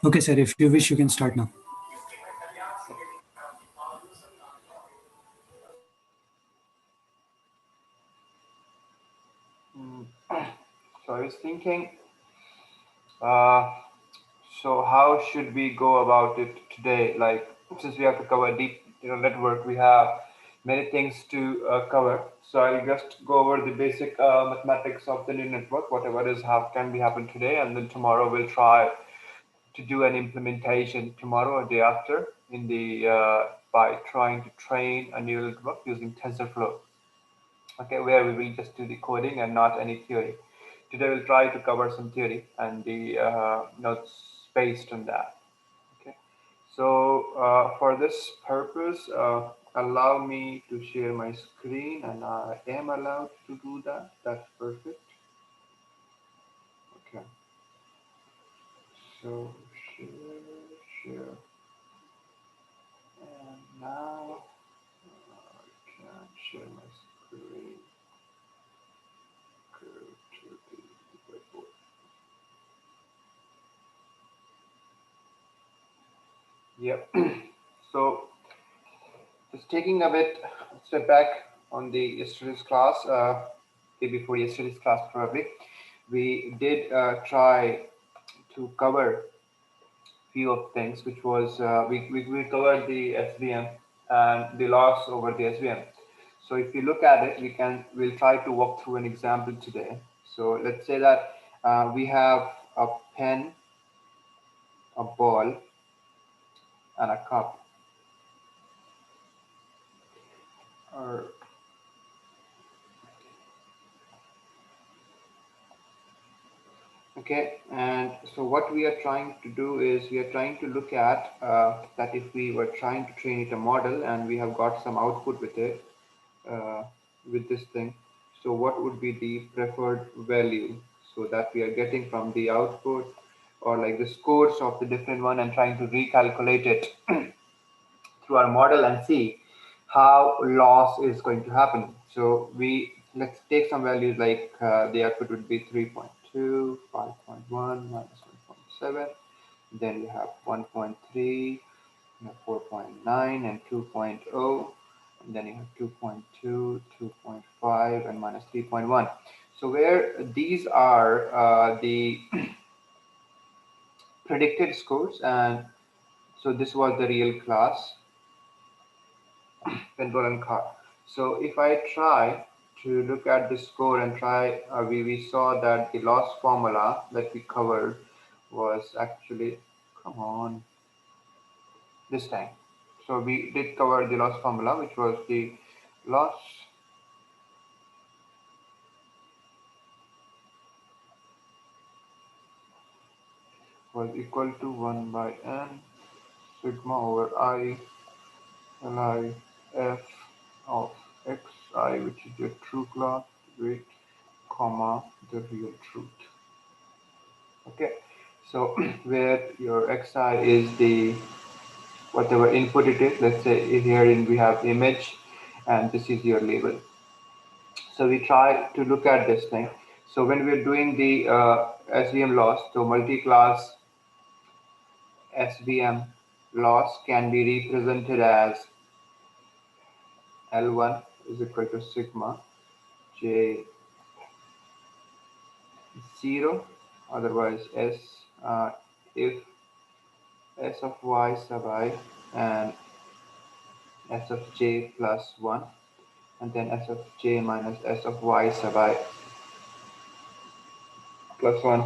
Okay, sir, if you wish, you can start now. So I was thinking, so how should we go about it today? Like, since we have to cover deep, network, we have many things to cover. So I'll just go over the basic mathematics of the neural network, whatever is how can be happen today, and then tomorrow we'll try to do an implementation tomorrow or day after in the by trying to train a neural network using TensorFlow. Okay, where we will just do the coding and not any theory. Today we'll try to cover some theory and the notes based on that. Okay, so for this purpose, allow me to share my screen, and I am allowed to do that. That's perfect. Okay, so share, and now I can share my screen. Go to the whiteboard. Yep. So just taking a bit step back on the yesterday's class, day before yesterday's class probably, we did try to cover few of things, which was we covered the SVM and the loss over the SVM. So if you look at it, we'll try to walk through an example today. So let's say that we have a pen, a ball, and a cup. Or okay, and so what we are trying to do is we are trying to look at that if we were trying to train it a model and we have got some output with it, with this thing. So what would be the preferred value so that we are getting from the output, or like the scores of the different one, and trying to recalculate it through our model and see how loss is going to happen. So let's take some values like the output would be 3.2, 5.1, minus 1.7. Then we have 1.3, 4.9, and 2.0. And then you have 2.2, 2.5, and minus 3.1. So where these are the predicted scores, and so this was the real class control and car. So if I try to look at the score and try, we saw that the loss formula that we covered was actually, come on, this time. So we did cover the loss formula, which was the loss was equal to 1 by n sigma over I li f of xi, which is the true class weight, comma, the real truth. Okay, so where your xi is the whatever input it is. Let's say here we have image, and this is your label. So we try to look at this thing. So when we're doing the SVM loss, so multi-class SVM loss can be represented as L1 is equal to sigma J 0, otherwise S, if S of y sub I and S of j plus 1, and then S of j minus S of y sub I plus 1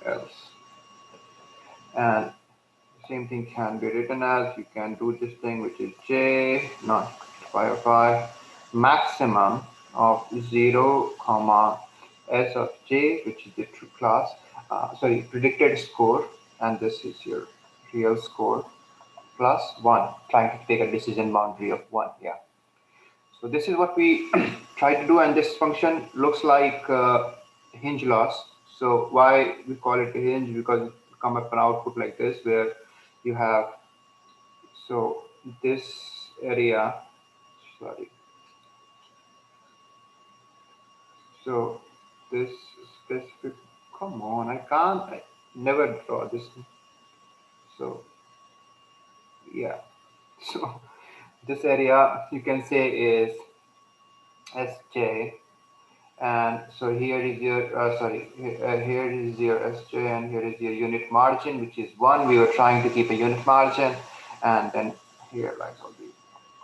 else. And same thing can be written as, you can do this thing, which is j not phi of I maximum of 0 comma S of j, which is the true class, sorry, predicted score, and this is your real score, plus 1, trying to take a decision boundary of 1. Yeah. So this is what we try to do, and this function looks like hinge loss. So why we call it a hinge? Because it come up an output like this, where you have, so this area, sorry, so this specific, come on, I can't, never draw this. So yeah, so this area you can say is Sj, and so here is your here is your Sj, and here is your unit margin, which is 1. We were trying to keep a unit margin, and then here lies all the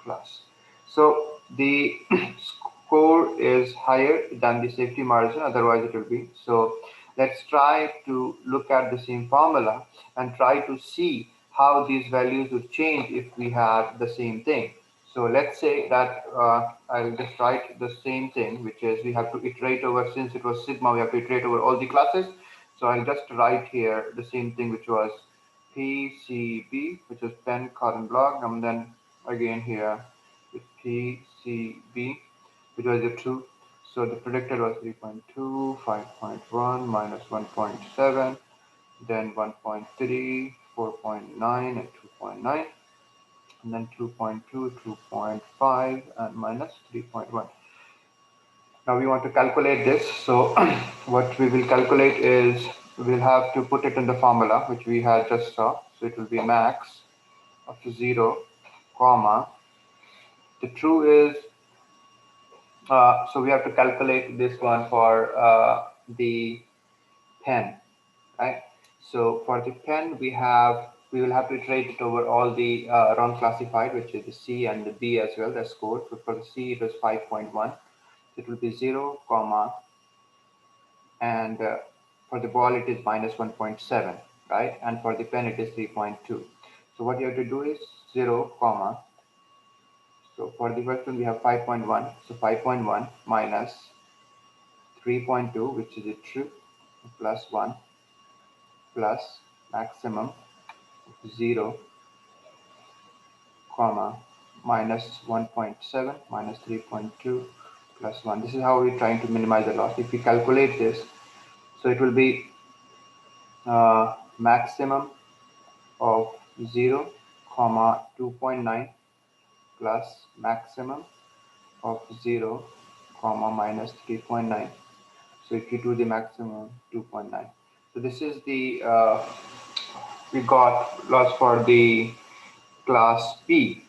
class. So the score is higher than the safety margin, otherwise it will be. So let's try to look at the same formula and try to see how these values would change if we have the same thing. So let's say that I'll just write the same thing, which is we have to iterate over, since it was sigma, we have to iterate over all the classes. So I'll just write here the same thing, which was PCB, which is pen column block, and then again here with PCB, which was the 2. So the predicted was 3.2, 5.1, minus 1.7, then 1.3, 4.9, and 2.9, and then 2.2, 2.5, and minus 3.1. Now we want to calculate this. So what we will calculate is we'll have to put it in the formula, which we had just saw. So it will be max of 0, comma. The true is, so we have to calculate this one for the pen, right? So for the pen, we will have to iterate it over all the round classified, which is the C and the B as well, the score. So for the C, it was 5.1. It will be 0, comma, and for the ball, it is minus 1.7, right? And for the pen, it is 3.2. So what you have to do is 0, comma. So for the first one, we have 5.1. So 5.1 minus 3.2, which is a true, plus 1, plus maximum 0, comma, minus 1.7 minus 3.2 plus 1. This is how we're trying to minimize the loss. If we calculate this, so it will be maximum of 0, comma 2.9 plus maximum of 0, comma minus 3.9. So if you do the maximum 2.9. So this is the we got loss for the class P,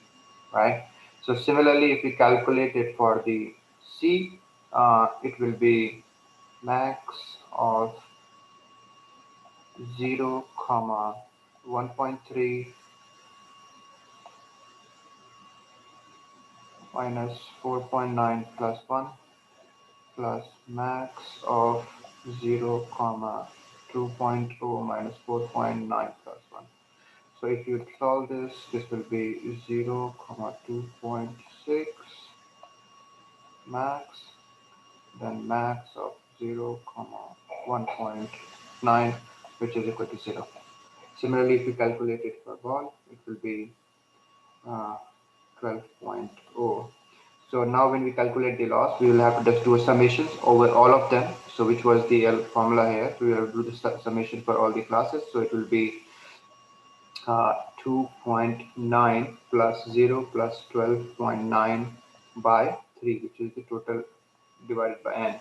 right? So similarly, if we calculate it for the C, it will be max of 0, comma 1.3 minus 4.9 plus 1 plus max of 0, comma 2.0 minus 4.9 plus 1. So if you solve this, this will be 0, comma 2.6 max, then max of 0, comma 1.9, which is equal to 0. Similarly, if you calculate it for ball, it will be 12.0. So now when we calculate the loss, we will have to just do a summation over all of them. So which was the formula here. We will do the summation for all the classes. So it will be 2.9 plus 0 plus 12.9 by 3, which is the total divided by n.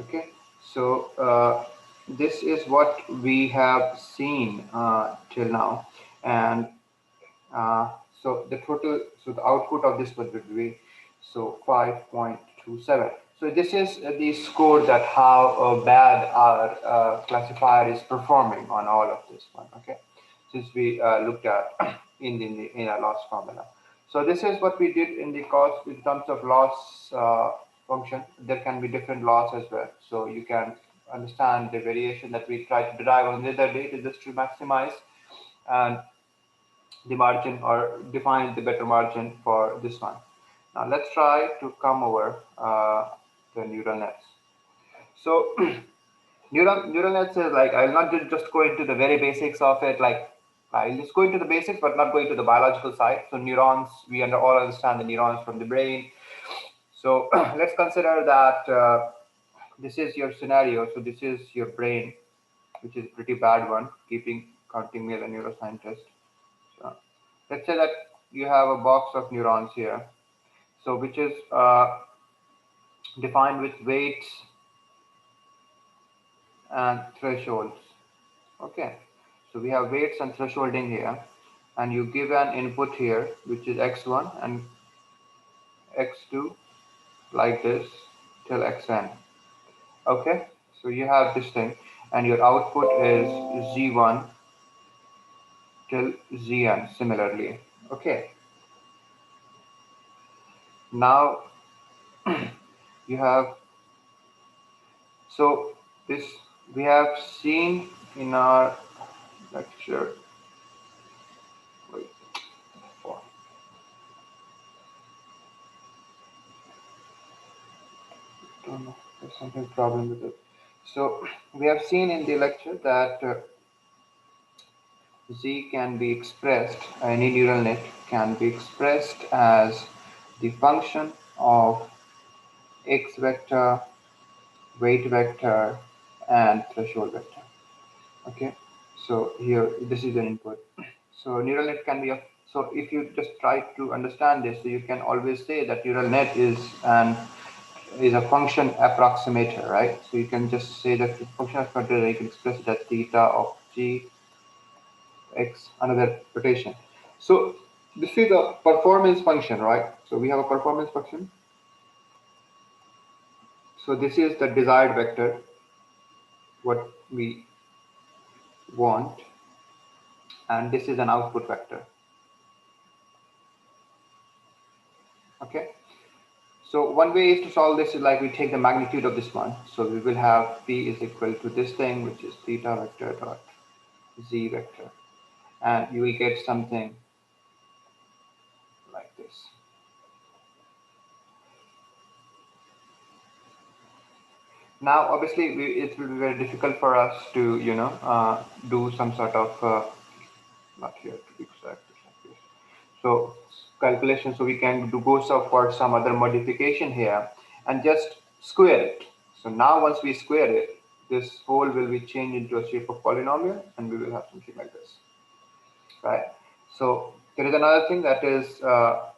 Okay, so this is what we have seen till now, and so the total, so the output of this would be so 5.27. So this is the score that how bad our classifier is performing on all of this one. Okay, since we looked at in our loss formula. So this is what we did in the cost in terms of loss function. There can be different loss as well. So you can understand the variation that we try to derive on the other day to just to maximize and the margin or define the better margin for this one. Now let's try to come over the neural nets. So neural nets is like, I'll not just go into the very basics of it. Like I'll just go into the basics, but not go into the biological side. So neurons, we all understand the neurons from the brain. So let's consider that this is your scenario. So this is your brain, which is a pretty bad one, counting me as a neuroscientist. So let's say that you have a box of neurons here, so which is defined with weights and thresholds. Okay, so we have weights and thresholding here, and you give an input here, which is x1 and x2, like this till xn. Okay, so you have this thing, and your output is z1 till zn similarly. Okay, now you have, so this we have seen in our lecture. Wait, for don't know, there's something problem with it. So we have seen in the lecture that Z can be expressed, any neural net can be expressed as the function of x vector, weight vector, and threshold vector. Okay, so here this is an input. So neural net can be a, so if you just try to understand this, so you can always say that neural net is a function approximator, right? So you can just say that the function approximator, you can express it as theta of g x another rotation. So this is a performance function, right? So we have a performance function. So this is the desired vector, what we want, and this is an output vector. Okay. So one way is to solve this is like we take the magnitude of this one. So we will have P is equal to this thing, which is theta vector dot z vector, and you will get something like this. Now, obviously, it will be very difficult for us to, do some sort of, not here to be exact, so calculation. So we can go for some other modification here and just square it. So now once we square it, this whole will be changed into a shape of polynomial, and we will have something like this, right? So there is another thing that is,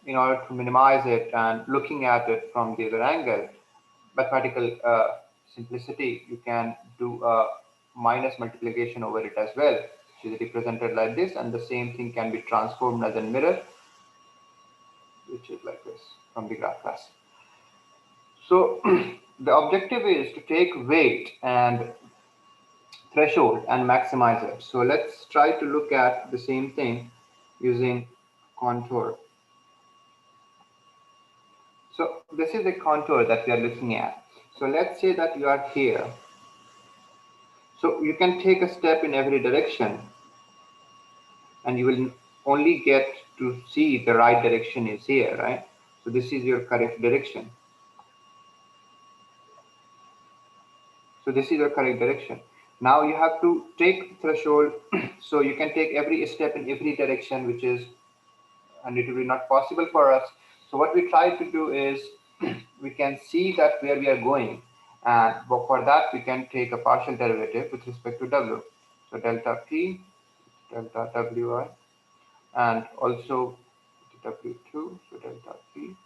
in order to minimize it and looking at it from the other angle, mathematical simplicity, you can do a minus multiplication over it as well, which is represented like this, and the same thing can be transformed as a mirror, which is like this from the graph class. So the objective is to take weight and threshold and maximize it. So let's try to look at the same thing using contour. So this is the contour that we are looking at. So let's say that you are here. So you can take a step in every direction, and you will only get to see the right direction is here, right? So this is your correct direction. So this is your correct direction. Now you have to take threshold. So you can take every step in every direction, which is, and it will be not possible for us. So what we try to do is we can see that where we are going, and for that we can take a partial derivative with respect to w. So delta p, delta wi, and also w2, so delta p.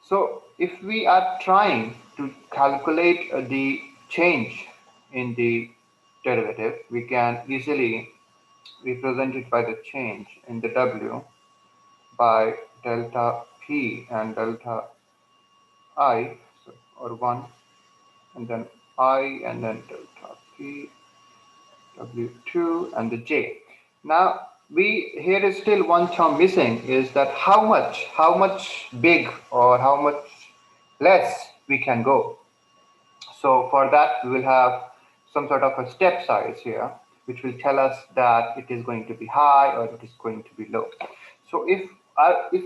So if we are trying to calculate the change in the derivative, we can easily represent it by the change in the w by delta p and delta I, so, or 1, and then I, and then delta p, w2, and the j. Now, here is still one term missing, is that how much big or how much less we can go. So for that, we will have some sort of a step size here, which will tell us that it is going to be high or it is going to be low. So if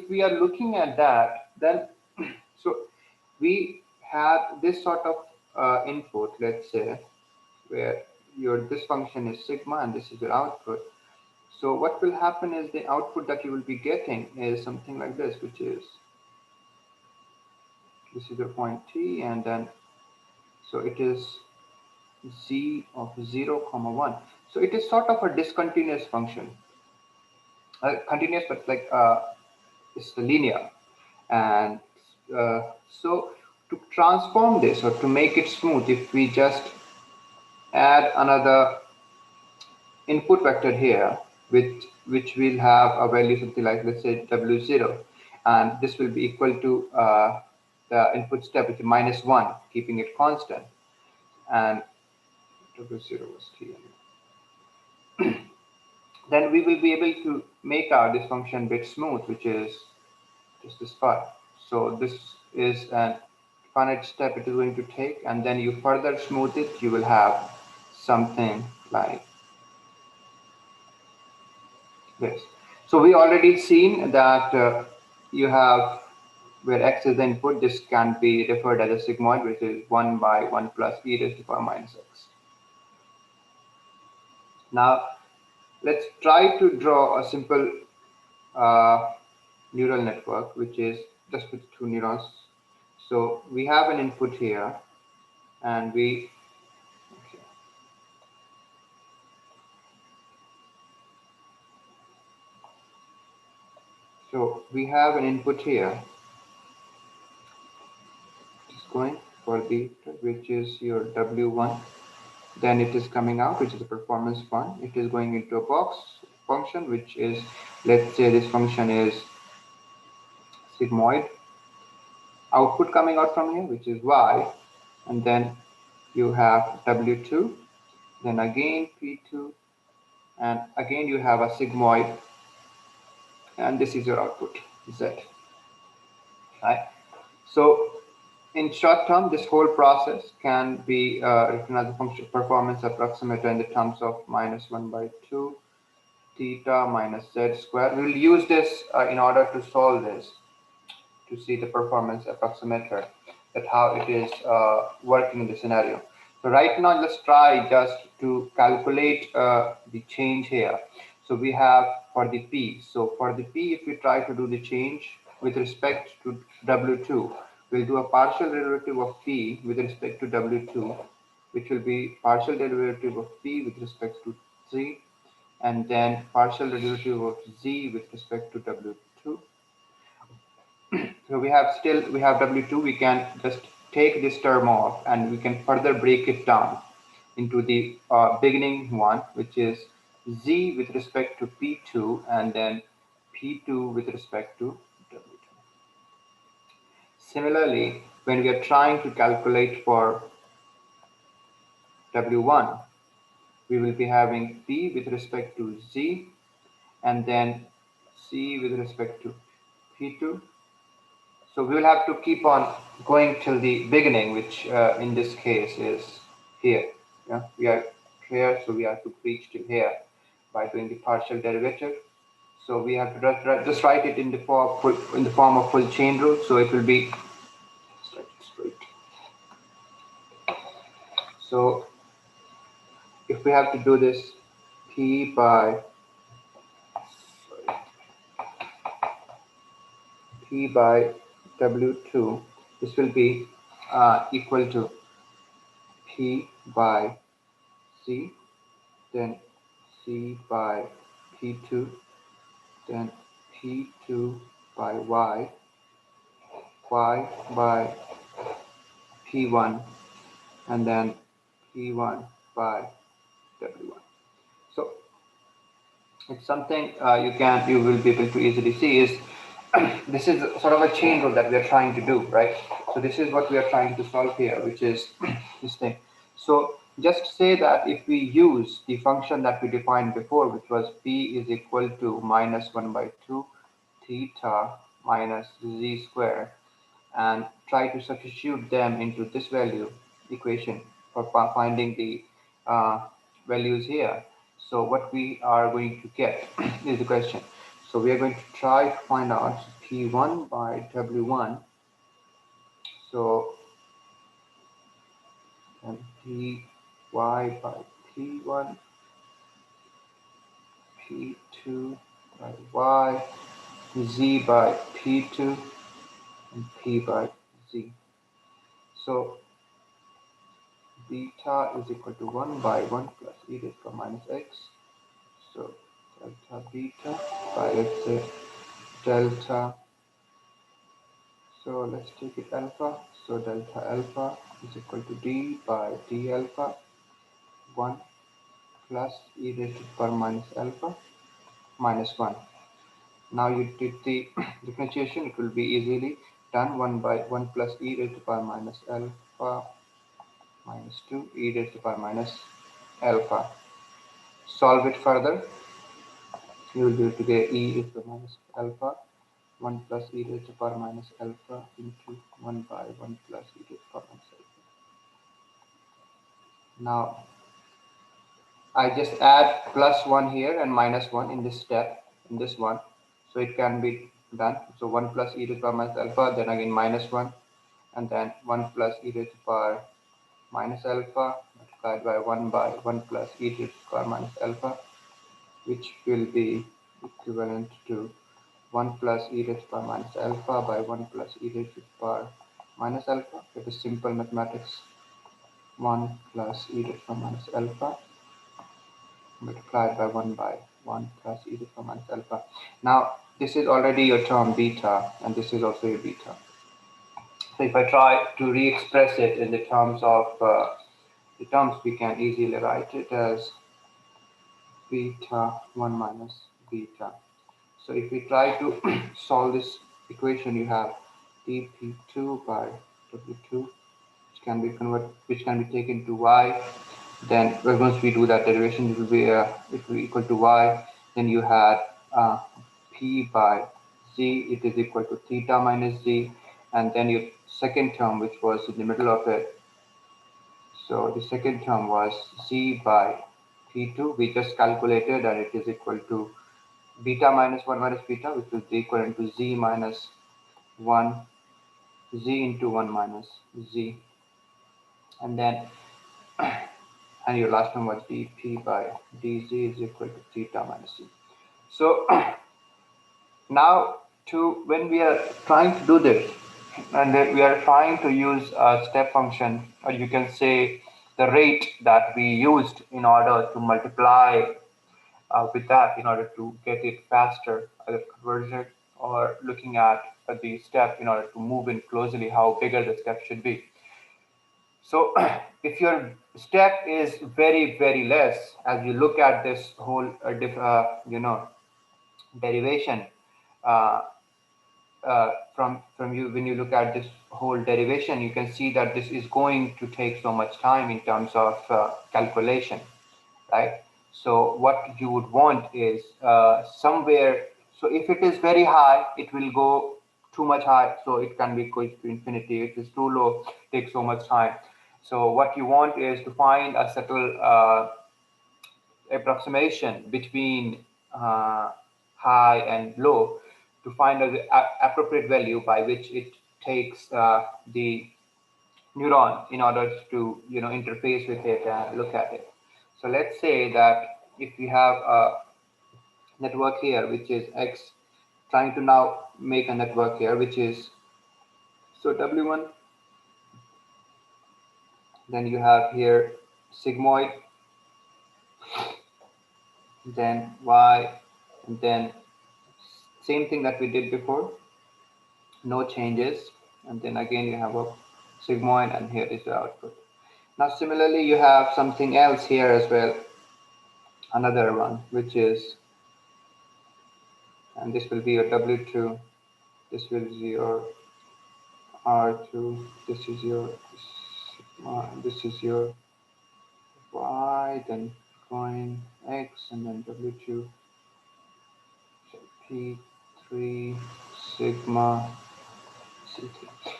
we are looking at that, then so we have this sort of input, let's say, where this function is sigma and this is your output. So what will happen is the output that you will be getting is something like this, which is, this is your point t, and then so it is z of 0 comma 1. So it is sort of a discontinuous function, continuous, but like it's linear. And so to transform this or to make it smooth, if we just add another input vector here, which will have a value something like, let's say, W0, and this will be equal to the input step, which is -1, keeping it constant, and W0 was T. Then we will be able to make out this function bit smooth, which is just this part. So this is an finite step it is going to take, and then you further smooth it, you will have something like this. So we already seen that you have, where x is the input, this can be referred as a sigmoid, which is 1 by 1 plus e raised to the power minus x. Now let's try to draw a simple neural network, which is just with two neurons. So we have an input here, and okay. So we have an input here, just going for the, which is your W1. Then it is coming out, which is a performance one. It is going into a box function, which is, let's say this function is sigmoid. Output coming out from here, which is y, and then you have W2, then again P2, and again you have a sigmoid, and this is your output, Z. Right? So in short term, this whole process can be written as a function performance approximator in the terms of -1 by 2 theta minus z square. We will use this in order to solve this, to see the performance approximator, that how it is working in the scenario. So right now, let's try just to calculate the change here. So we have for the p. So for the p, if we try to do the change with respect to W2, we'll do a partial derivative of p with respect to W2, which will be partial derivative of p with respect to z, and then partial derivative of z with respect to W2. So we have W2, we can just take this term off, and we can further break it down into the beginning one, which is z with respect to P2, and then P2 with respect to W2. Similarly, when we are trying to calculate for W1, we will be having P with respect to Z, and then C with respect to P2. So we will have to keep on going till the beginning, which in this case is here. Yeah, we are here, so we have to reach till here by doing the partial derivative. So we have to just write it in the form of full chain rule. So it will be straight. So if we have to do this, P by W2, this will be equal to P by C, then C by P2, then P2 by Y, Y by P1, and then P1 by W1. So it's something you will be able to easily see is this is sort of a chain rule that we are trying to do, right? So this is what we are trying to solve here, which is this thing. So just say that if we use the function that we defined before, which was p is equal to -1 by 2 theta minus z square, and try to substitute them into this value equation for finding the uh, values here. So what we are going to get is the question. So we are going to try to find out P1 by W1. So and Py by P1, P2 by Y, Z by P2, and P by Z. So beta is equal to 1 by 1 plus e raised to the power minus x. So delta beta by, let's say, delta. So let's take it alpha. So delta alpha is equal to d by d alpha. 1 plus e raised to the power minus alpha minus 1. Now you did the differentiation, it will be easily done 1 by 1 plus e raised to the power minus alpha minus 2 e raised to the power minus alpha. Solve it further. You will be able to get e raised to the minus alpha 1 plus e raised to the power minus alpha into 1 by 1 plus e raised to the power minus alpha. Now I just add plus 1 here and minus 1 in this step, in this one. So it can be done. So 1 plus e to the power minus alpha, then again minus 1, and then 1 plus e to the power minus alpha multiplied by 1 by 1 plus e to the power minus alpha, which will be equivalent to 1 plus e to the power minus alpha by 1 plus e to the power minus alpha. It is simple mathematics. 1 plus e to the power minus alpha multiplied by 1 by 1 plus e to the power minus alpha. Now, this is already your term beta, and this is also your beta. So if I try to re-express it in the terms of the terms, we can easily write it as beta 1 minus beta. So if we try to solve this equation, you have dp2 by w2, which can be taken to y. Then once we do that derivation, it will be equal to y. Then you had p by z, it is equal to theta minus z, and then your second term, which was in the middle of it. So the second term was z by p2. We just calculated, and it is equal to beta minus 1 minus beta, which is equivalent to z minus 1, z into 1 minus z, and then and your last one was dp by dz is equal to theta minus z. So now when we are trying to do this, and we are trying to use a step function, or you can say the rate that we used in order to multiply with that in order to get it faster, either conversion or looking at the step in order to move in closely, how bigger the step should be. So if your step is very, very less, as you look at this whole, derivation, uh, from you, when you look at this whole derivation, you can see that this is going to take so much time in terms of calculation, right? So what you would want is somewhere, so if it is very high, it will go too much high, so it can be equal to infinity. If it is too low, takes so much time. So what you want is to find a subtle approximation between high and low to find an appropriate value by which it takes the neuron in order to interface with it and look at it. So let's say that if we have a network here which is x, trying to now make a network here which is, so w1, then you have here sigmoid, then y, and then same thing that we did before, no changes, and then again you have a sigmoid, and here is the output. Now similarly you have something else here as well, another one, which is, and this will be your w2, this will be your r2, this is your sigma, this is your y, then going x, and then w2, so p3 sigma c3.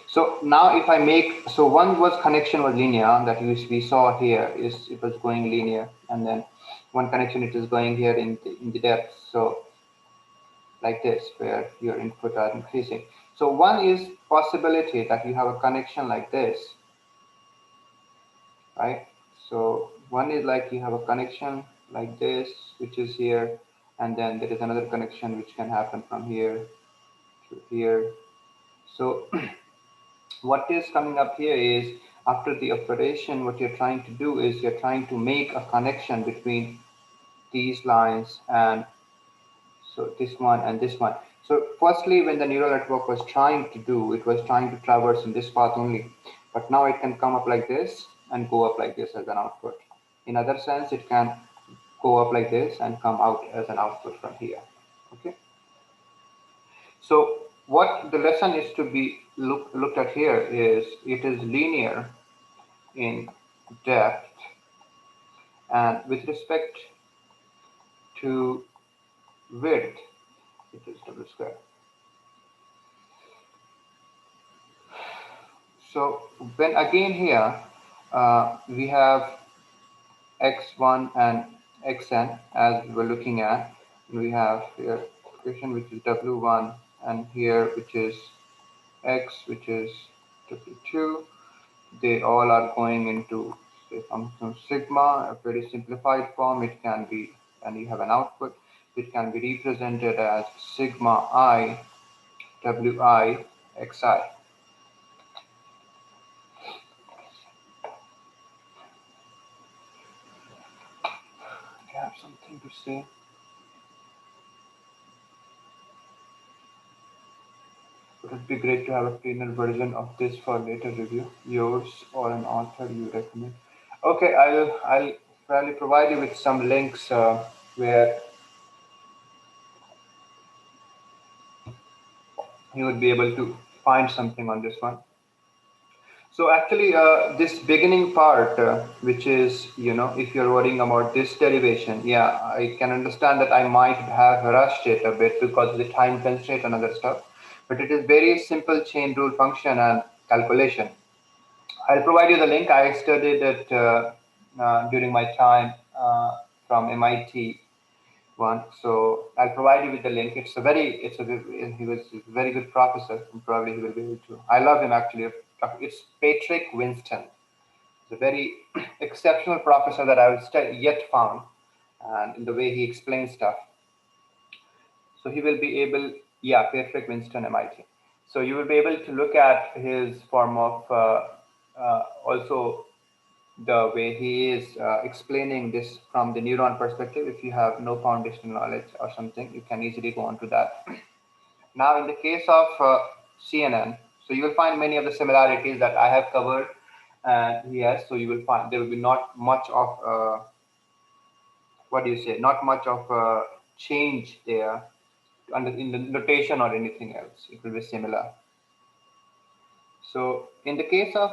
So now if I make, so one was connection was linear, that we saw here is it was going linear, and then one connection it is going here in the depth, so like this, where your input are increasing. So one is possibility that you have a connection like this, right? So one is like you have a connection like this, which is here, and then there is another connection which can happen from here to here. So what is coming up here is, after the operation, what you're trying to do is you're trying to make a connection between these lines, and so this one and this one. So firstly, when the neural network was trying to do, it was trying to traverse in this path only, but now it can come up like this and go up like this as an output. In other sense, it can go up like this and come out as an output from here. Okay. So what the lesson is to be looked at here is it is linear in depth, and with respect to width, it is double square. So when again here we have x1 and xn as we were looking at, we have here equation which is w1, and here which is x, which is w2. They all are going into say function sigma, a very simplified form. It can be, and you have an output, it can be represented as sigma I wi xi. I have something to say. Would it be great to have a cleaner version of this for later review? Yours or an author you recommend? Okay, I'll probably provide you with some links where you would be able to find something on this one. So actually, this beginning part, which is, if you're worrying about this derivation, yeah, I can understand that I might have rushed it a bit because of the time constraint and other stuff. But it is very simple chain rule function and calculation. I'll provide you the link. I studied it during my time from MIT one. So I'll provide you with the link. He was a very good professor, and probably he will be able to. I love him actually. It's Patrick Winston. He's a very exceptional professor that I've yet found, and in the way he explains stuff. So he will be able, yeah, Patrick Winston, MIT. So you will be able to look at his form of also the way he is explaining this from the neuron perspective. If you have no foundational knowledge or something, you can easily go on to that. Now, in the case of CNN, so you will find many of the similarities that I have covered. Yes, so you will find there will be not much of what do you say? Not much of change there in the notation or anything else. It will be similar. So in the case of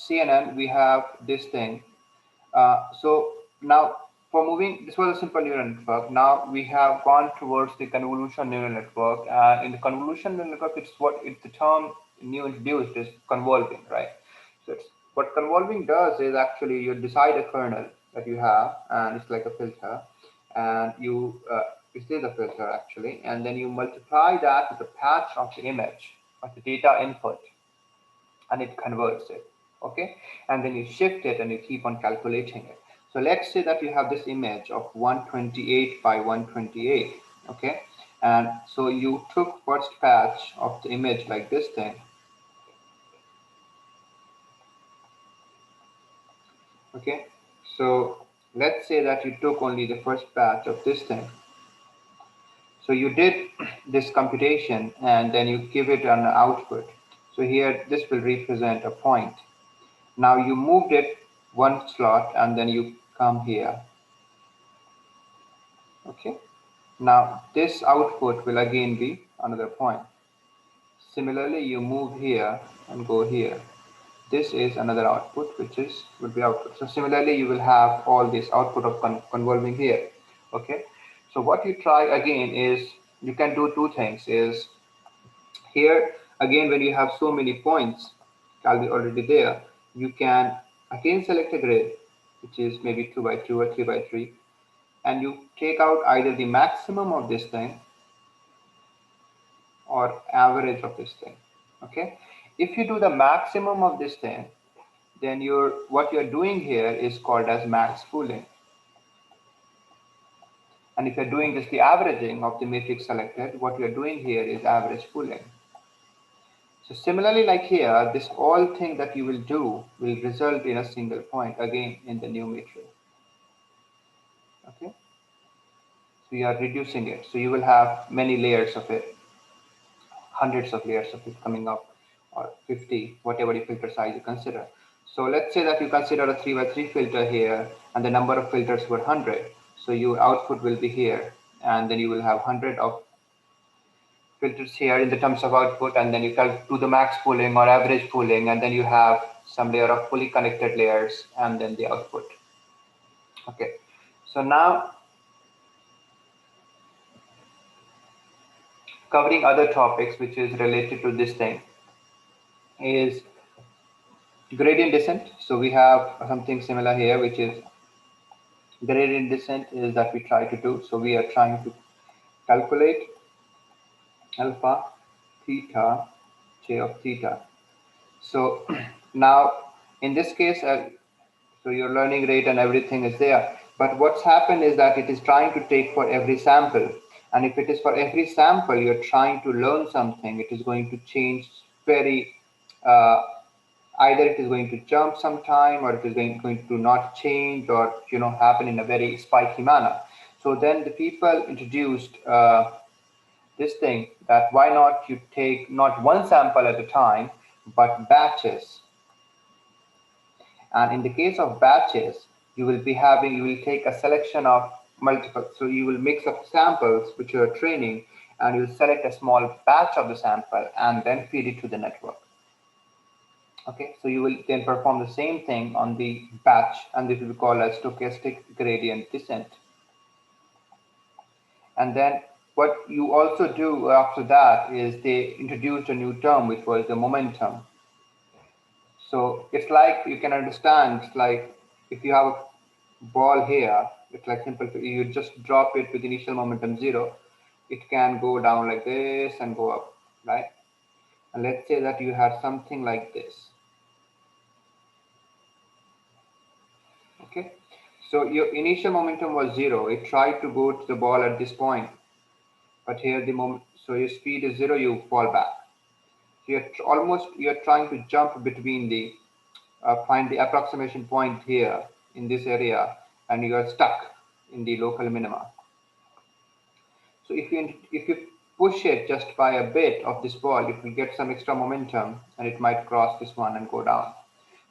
CNN, we have this thing. So now for moving, this was a simple neural network. Now we have gone towards the convolution neural network. In the convolution neural network, it's the term new introduced is convolving, right? So what convolving does is actually you decide a kernel that you have, and it's like a filter, and this is a filter actually, and then you multiply that with a patch of the image of the data input, and it converts it. Okay, and then you shift it and you keep on calculating it. So let's say that you have this image of 128 by 128. Okay, and so you took first patch of the image like this thing. Okay, so let's say that you took only the first patch of this thing. So you did this computation and then you give it an output. So here this will represent a point. Now you moved it one slot and then you come here. Okay. Now this output will again be another point. Similarly, you move here and go here. This is another output, which would be output. So similarly, you will have all this output of convolving here. Okay. So what you try again is you can do two things. Is here again when you have so many points already there, you can again select a grid, which is maybe 2 by 2 or 3 by 3, and you take out either the maximum of this thing or average of this thing. Okay, if you do the maximum of this thing, then what you're doing here is called as max pooling. And if you're doing just the averaging of the matrix selected, what you're doing here is average pooling. So similarly, like here, this all thing that you will do will result in a single point again in the new matrix. Okay, so you are reducing it. So you will have many layers of it, hundreds of layers of it coming up, or 50, whatever the filter size you consider. So let's say that you consider a 3 by 3 filter here, and the number of filters were 100. So your output will be here, and then you will have 100 of filters here in the terms of output, and then you can do the max pooling or average pooling, and then you have some layer of fully connected layers, and then the output. Okay, so now covering other topics which is related to this thing is gradient descent. So we have something similar here, which is gradient descent is that we try to do. So we are trying to calculate alpha theta j of theta. So now in this case, so your learning rate and everything is there. But what's happened is that it is trying to take for every sample. And if it is for every sample, you're trying to learn something, it is going to change very, either it is going to jump sometime, or it is going to not change, or happen in a very spiky manner. So then the people introduced this thing that why not you take not one sample at a time, but batches. And in the case of batches, you will take a selection of multiple. So you will mix up samples which you are training, and you'll select a small batch of the sample and then feed it to the network. Okay, so you will then perform the same thing on the batch, and this will be called as stochastic gradient descent. And then what you also do after that is they introduced a new term, which was the momentum. So it's like, you can understand, it's like if you have a ball here, it's like simple, you just drop it with initial momentum 0, it can go down like this and go up, right? And let's say that you had something like this. Okay, so your initial momentum was 0, it tried to go to the ball at this point, but here the moment, so your speed is 0, you fall back. So you're trying to jump between the find the approximation point here in this area, and you are stuck in the local minima. So if you push it just by a bit of this ball, it will get some extra momentum, and it might cross this one and go down.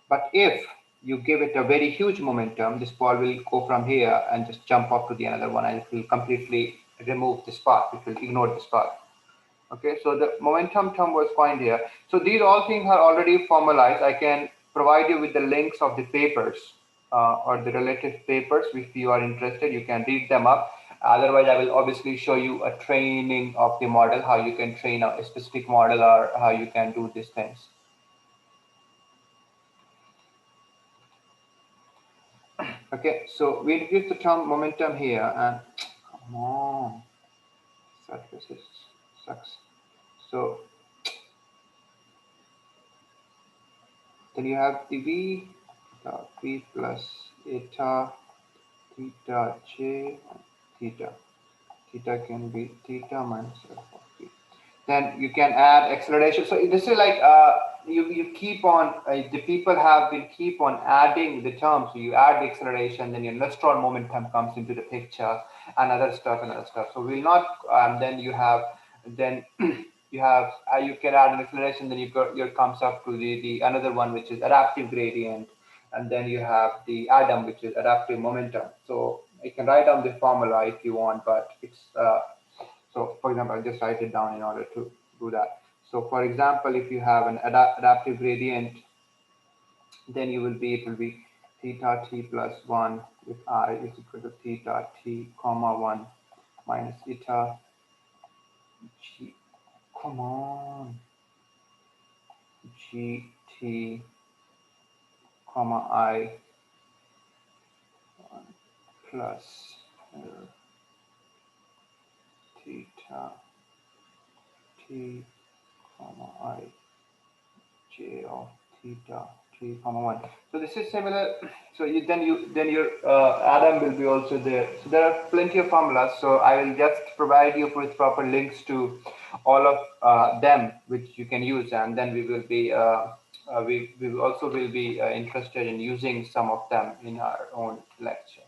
But if you give it a very huge momentum, this ball will go from here and just jump up to the another one, and it will completely remove this part. It will ignore this part. Okay, so the momentum term was coined here. So these all things are already formalized. I can provide you with the links of the papers or the related papers. If you are interested, you can read them up. Otherwise, I will obviously show you a training of the model, how you can train a specific model, or how you can do these things. Okay, so we introduce the term momentum here, and come on, surfaces sucks. So then you have the v plus eta theta j theta. Theta can be theta minus alpha v. Then you can add acceleration. So this is like you keep on the people have been keep on adding the terms. So you add the acceleration, then your neutron momentum comes into the picture, and other stuff. So we'll not. Then you have you can add an acceleration. Then your comes up to the another one, which is adaptive gradient, and then you have the atom, which is adaptive momentum. So you can write down the formula if you want, but it's so for example, I'll just write it down in order to do that. So for example, if you have an adaptive gradient, then it will be theta t plus 1 with I is equal to theta t comma 1 minus eta g, come on, gt comma I 1 plus theta t comma I j of theta t comma 1. So this is similar. So then your atom will be also there. So there are plenty of formulas. So I will just provide you with proper links to all of them, which you can use, and then we will be we also will be interested in using some of them in our own lecture.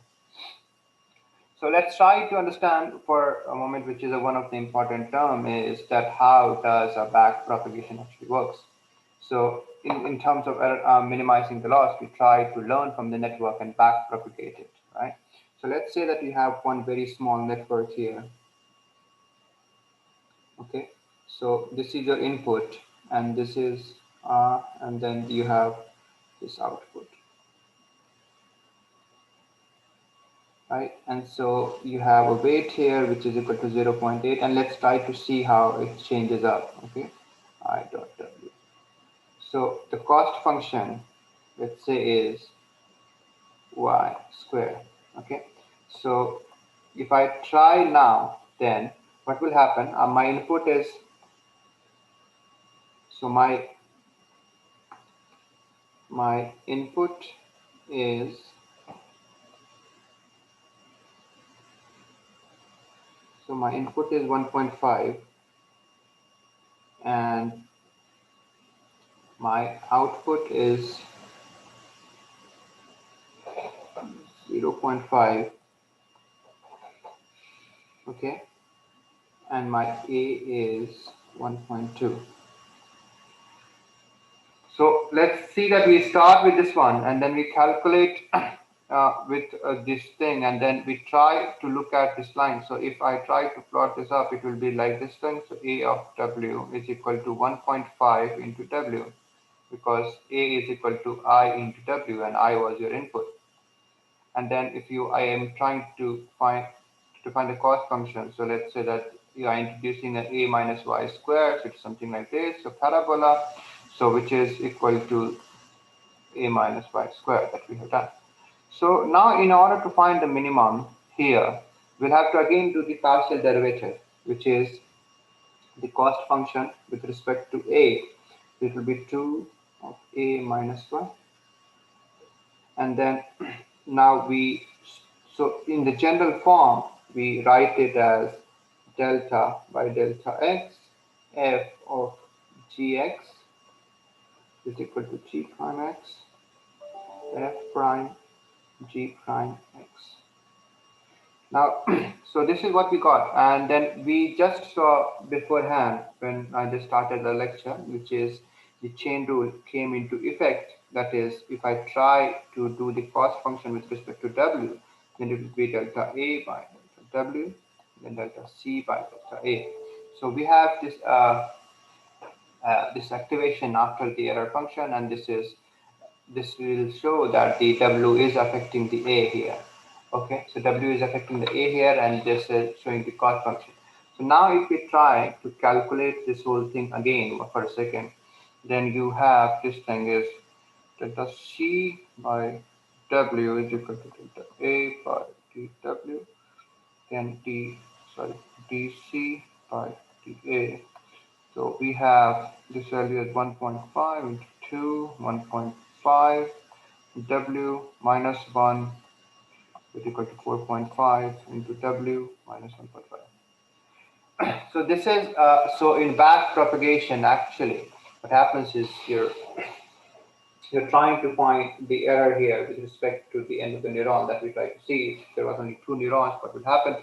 So let's try to understand for a moment, which is one of the important term, is that how does a back propagation actually works. So in terms of minimizing the loss, we try to learn from the network and back propagate it, right? So let's say that you have one very small network here. Okay, so this is your input, and this is and then you have this output, right? And so you have a weight here which is equal to 0.8, and let's try to see how it changes up. Okay, I dot w. So the cost function, let's say, is y square. Okay, so if I try now, then what will happen? My input is, so my input is, so my input is 1.5 and my output is 0.5. Okay, and my A is 1.2. So let's see that we start with this one and then we calculate with this thing, and then we try to look at this line. So if I try to plot this up, it will be like this thing. So A of W is equal to 1.5 into W, because A is equal to I into W and I was your input. And then if I am trying to find the cost function. So let's say that you are introducing an A minus Y squared, so it's something like this. So parabola, so which is equal to A minus Y squared that we have done. So now in order to find the minimum here, we'll have to again do the partial derivative, which is the cost function with respect to A. It will be 2 of A minus Y. And then now so in the general form, we write it as delta by delta x, f of gx is equal to g prime x, f prime g prime x. Now, so this is what we got. And then we just saw beforehand when I just started the lecture, which is the chain rule came into effect. That is, if I try to do the cost function with respect to W, then it will be delta A by delta W, then delta C by delta A. So we have this this activation after the error function, and this will show that the W is affecting the A here. Okay, so W is affecting the A here, and this is showing the cost function. So now if we try to calculate this whole thing again for a second, then you have this thing is delta C by W is equal to delta A by dW, then dC by dA. So we have this value as 1.5 into 2, 1.5, W minus 1 is equal to 4.5 into W minus 1.5. So this is, so in back propagation, actually, what happens is you're trying to find the error here with respect to the end of the neuron that we try to see. If there was only 2 neurons, what would happen?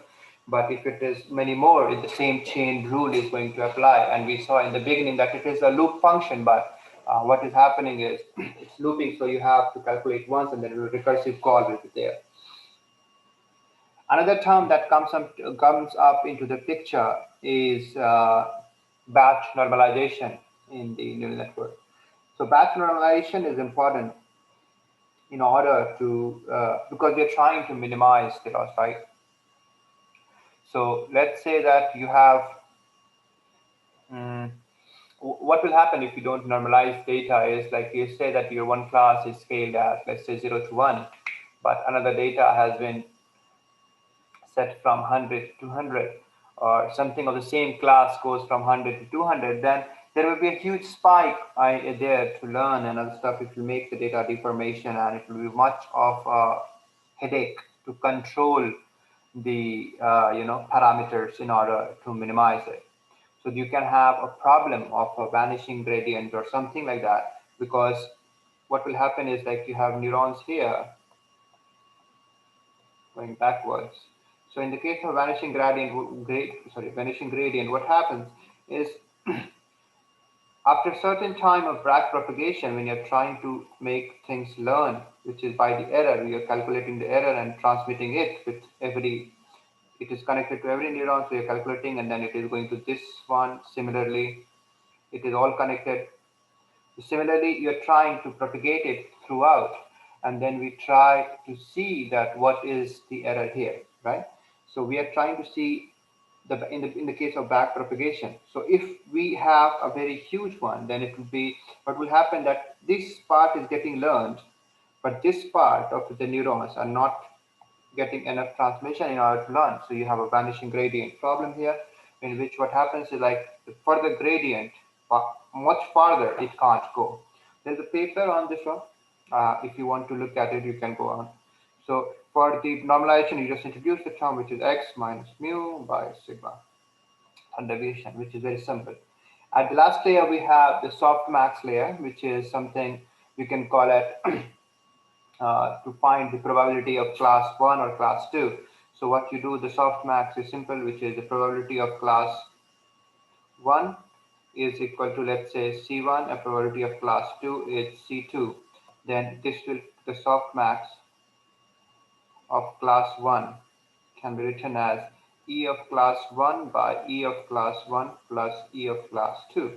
But if it is many more, the same chain rule is going to apply. And we saw in the beginning that it is a loop function, but what is happening is it's looping, so you have to calculate once and then a recursive call will be there. Another term that comes up into the picture is batch normalization in the neural network. So batch normalization is important in order to, because we're trying to minimize the loss, right? So let's say that you have, what will happen if you don't normalize data is like you say that your one class is scaled as, let's say 0 to 1, but another data has been set from 100 to 200, or something of the same class goes from 100 to 200, then there will be a huge spike there to learn and other stuff. It will make the data deformation, and it will be much of a headache to control the parameters in order to minimize it. So you can have a problem of a vanishing gradient or something like that, because what will happen is like you have neurons here going backwards. So in the case of vanishing gradient, what happens is After a certain time of back propagation, when you're trying to make things learn, which is by the error, you're calculating the error and transmitting it with every, it is connected to every neuron, so you're calculating, and then it is going to this one. Similarly, it is all connected. Similarly, you're trying to propagate it throughout, and then we try to see that what is the error here, right? So we are trying to see in the case of back propagation. So if we have a very huge one, then it will be, what will happen that this part is getting learned, but this part of the neurons are not getting enough transmission in order to learn. So you have a vanishing gradient problem here, in which what happens is like the further gradient, much farther it can't go. There's a paper on this one. If you want to look at it, you can go on. So for the normalization, you just introduce the term, which is x minus mu by sigma and deviation, which is very simple. At the last layer, we have the softmax layer, which is something we can call it to find the probability of class 1 or class 2. So what you do, the softmax is simple, which is the probability of class 1 is equal to, let's say, C1, a probability of class 2 is C2. Then this will, the softmax of class 1 can be written as E of class 1 by E of class 1 plus E of class 2.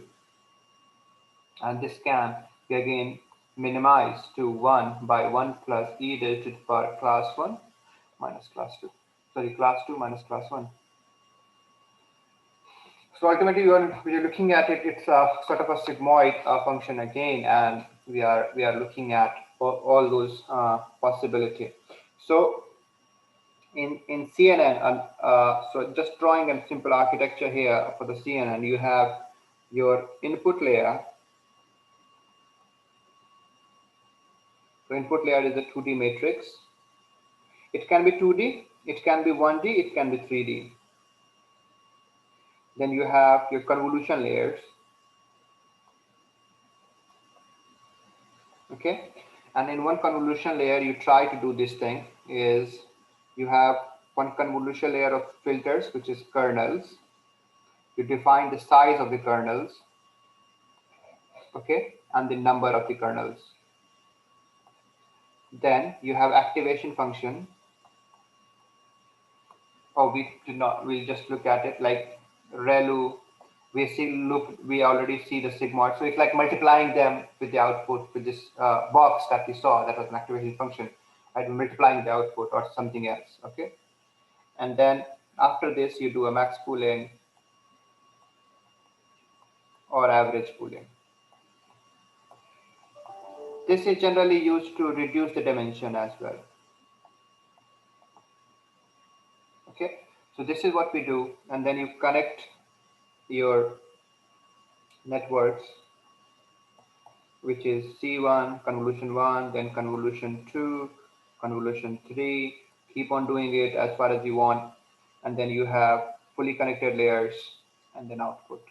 And this can be again minimized to 1 by 1 plus E raised to the power class 1 minus class 2. Sorry, class 2 minus class 1. So ultimately, when you're looking at it, it's a sort of a sigmoid function again, and we are looking at all those possibilities. So in CNN, so just drawing a simple architecture here for the CNN, you have your input layer. So input layer is a 2D matrix. It can be 2D, it can be 1D, it can be 3D. Then you have your convolution layers. Okay, and in one convolution layer, you try to do this thing is you have one convolution layer of filters, which is kernels. You define the size of the kernels, okay, and the number of the kernels. Then you have activation function. Oh, we do not, we'll just look at it like Relu. We already see the sigmoid. So it's like multiplying them with the output with this box that we saw, that was an activation function, right? We're multiplying the output or something else, okay? And then after this, you do a max pooling or average pooling. This is generally used to reduce the dimension as well. Okay, so this is what we do, and then you connect your networks, which is C1, convolution 1, then convolution 2, convolution 3, keep on doing it as far as you want, and then you have fully connected layers and then output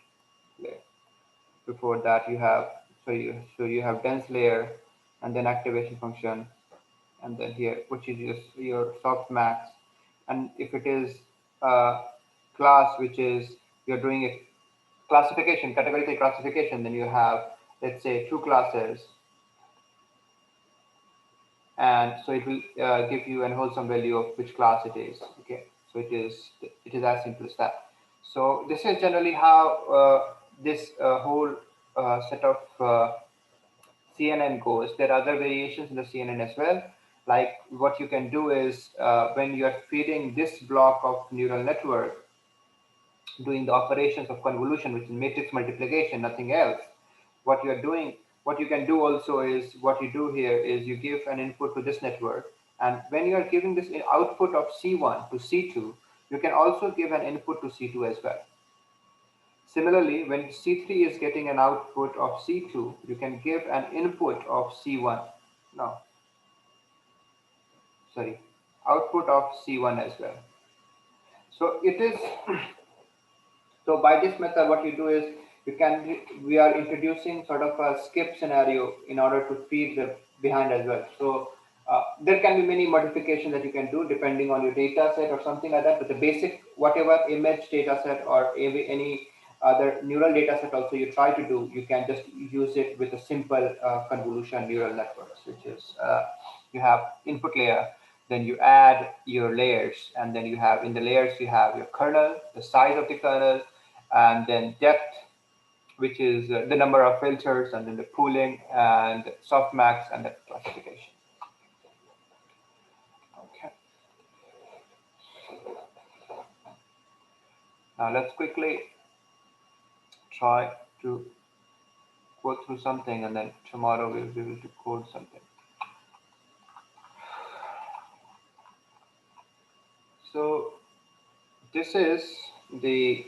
layer. Before that you have, so you have dense layer and then activation function, and then here, which is just your softmax. And if it is a class which is, you're doing a classification, categorical classification, then you have, let's say, 2 classes, and so it will give you an wholesome value of which class it is. Okay, so it is as simple as that. So this is generally how this whole set of CNN goes. There are other variations in the CNN as well. Like what you can do is when you are feeding this block of neural network, doing the operations of convolution, which is matrix multiplication, nothing else. What you are doing, what you can do also is, what you do here is you give an input to this network, and when you are giving this output of C1 to C2, you can also give an input to C2 as well. Similarly, when C3 is getting an output of C2, you can give an input of C1. No, sorry, output of C1 as well. So it is, so by this method, what you do is we are introducing sort of a skip scenario in order to feed the behind as well. So there can be many modifications that you can do depending on your data set or something like that. But the basic, whatever image data set or any other neural data set also you try to do, you can just use it with a simple convolution neural networks, which is you have input layer, then you add your layers, and then you have in the layers you have your kernel, the size of the kernel, and then depth, which is the number of filters, and then the pooling and softmax and the classification. Okay. Now let's quickly try to go through something, and then tomorrow we'll be able to code something. So this is the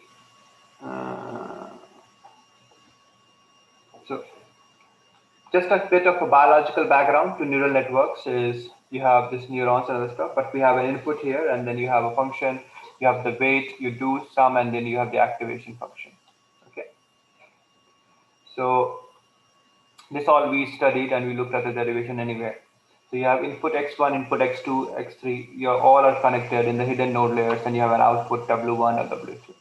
so just a bit of a biological background to neural networks is you have this neurons and other stuff, but we have an input here, and then you have a function, you have the weight, you do some, and then you have the activation function. Okay. So this all we studied, and we looked at the derivation anywhere. So you have input x1, input x2, x3, you all are connected in the hidden node layers, and you have an output w1 or w2.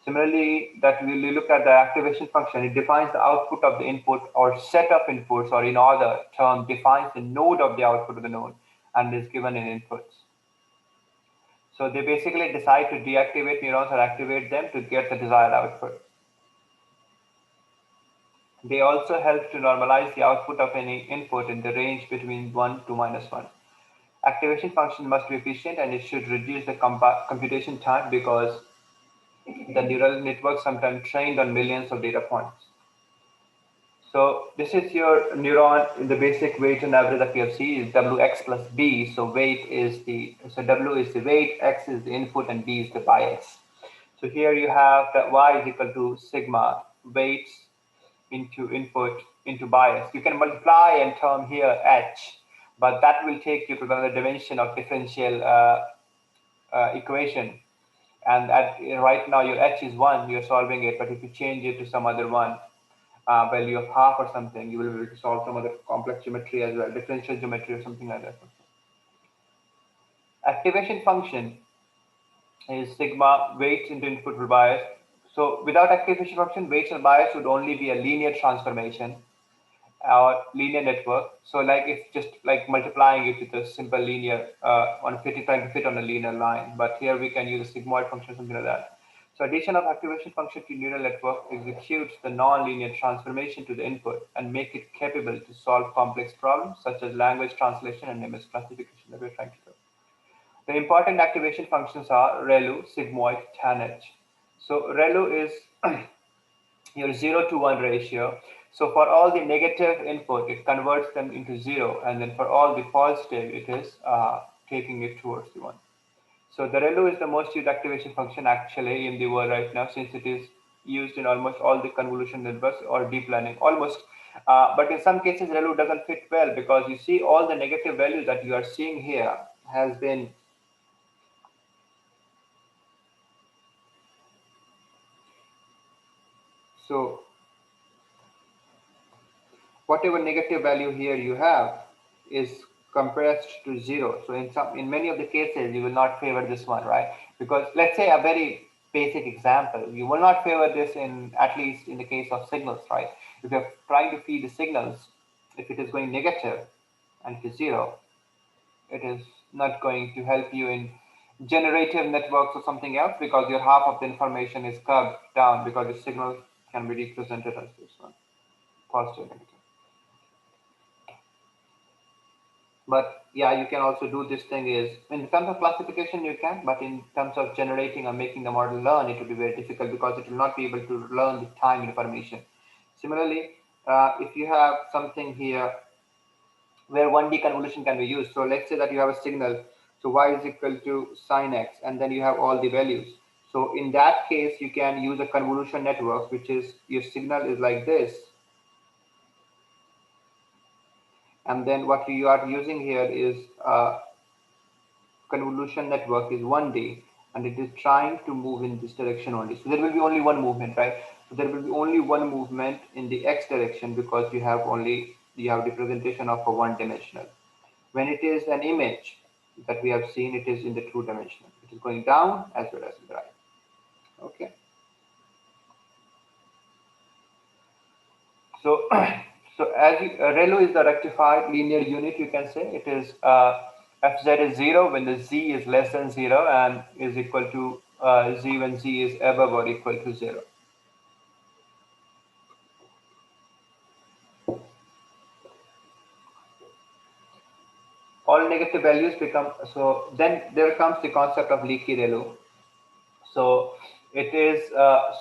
Similarly, that we look at the activation function, it defines the output of the input or set of inputs, or in other term, defines the node of the output of the node and is given in inputs. So they basically decide to deactivate neurons or activate them to get the desired output. They also help to normalize the output of any input in the range between 1 to -1. Activation function must be efficient, and it should reduce the computation time because the neural network sometimes trained on millions of data points. So this is your neuron in the basic weight and average that we have seen is Wx plus B. So weight is W is the weight, X is the input, and B is the bias. So here you have that Y is equal to sigma weights into input into bias. You can multiply and term here H, but that will take you to another dimension of differential equation. And right now your H is 1, you're solving it, but if you change it to some other one, value of half or something, you will be able to solve some other complex geometry as well, differential geometry or something like that. Activation function is sigma weights into input will bias. So without activation function, weights and bias would only be a linear transformation or linear network. So like it's just like multiplying it with a simple linear trying to fit on a linear line. But here we can use a sigmoid function, something like that. So addition of activation function to neural network executes the non-linear transformation to the input and make it capable to solve complex problems such as language translation and image classification that we're trying to do. The important activation functions are ReLU, sigmoid, tanh. So ReLU is your 0 to 1 ratio. So for all the negative input, it converts them into 0. And then for all the positive, it is taking it towards the 1. So the ReLU is the most used activation function actually in the world right now, since it is used in almost all the convolution networks or deep learning, almost. But in some cases, ReLU doesn't fit well because you see all the negative values that you are seeing here has been so whatever negative value here you have is compressed to 0. So in many of the cases, you will not favor this one, right? Because let's say a very basic example, you will not favor this at least in the case of signals, right? If you're trying to feed the signals, if it is going negative and it is 0, it is not going to help you in generative networks or something else because your half of the information is curved down because the signal can be represented as this one, positive, negative. But yeah, you can also do this thing is in terms of classification you can, but in terms of generating or making the model learn, it will be very difficult because it will not be able to learn the time information. Similarly, if you have something here where 1D convolution can be used, so let's say that you have a signal, so y is equal to sine x, and then you have all the values. So in that case, you can use a convolution network, which is your signal is like this. And then what you are using here is convolution network is 1D and it is trying to move in this direction only. So there will be only one movement, right? So there will be only one movement in the x direction because you have representation of a one dimensional. When it is an image that we have seen, it is in the 2 dimensional. It is going down as well as in the right. Okay. So, so as Relu is the rectified linear unit, you can say it is fz is 0 when the z is less than 0 and is equal to z when z is above or equal to 0. All negative values become, so then there comes the concept of leaky Relu. So it is